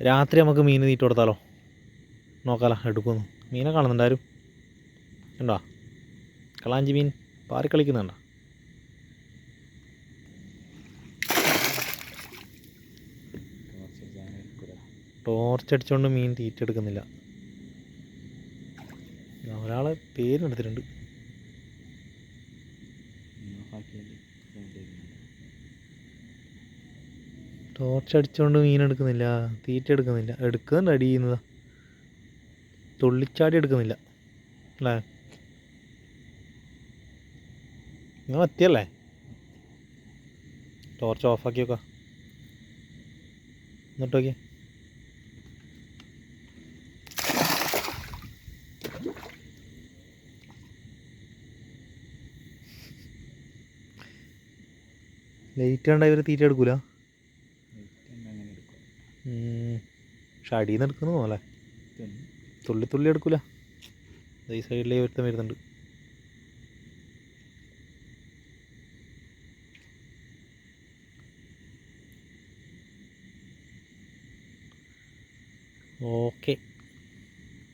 രാത്രി നമുക്ക് മീൻ തീറ്റ കൊടുത്താലോ? നോക്കാലോ എടുക്കുമെന്ന്. മീനെ കാണുന്നുണ്ടാരും ഉണ്ടോ? കളാഞ്ചി മീൻ പാറിക്കളിക്കുന്നുണ്ടോ? ടോർച്ച് അടിച്ചുകൊണ്ട് മീൻ തീറ്റ എടുക്കുന്നില്ല. ഒരാളെ പേരെടുത്തിട്ടുണ്ട്. ടോർച്ച് അടിച്ചുകൊണ്ട് മീൻ എടുക്കുന്നില്ല, തീറ്റ എടുക്കുന്നില്ല. എടുക്കുന്നുണ്ട്, അടി ചെയ്യുന്നതാ. തുള്ളിച്ചാടി എടുക്കുന്നില്ല അല്ലേ? നിങ്ങൾ എത്തിയല്ലേ? ടോർച്ച് ഓഫാക്കി വെക്കാം. എന്നിട്ട് നോക്കിയേ. ലൈറ്റ് കണ്ട ഇവർ തീറ്റ എടുക്കൂല. പക്ഷെ അടിയിൽ നിന്ന് എടുക്കുന്നു അല്ലേ? തുള്ളി തുള്ളി എടുക്കൂല. ഈ സൈഡിലേ ഒരുത്തം വരുന്നുണ്ട്. ഓക്കെ.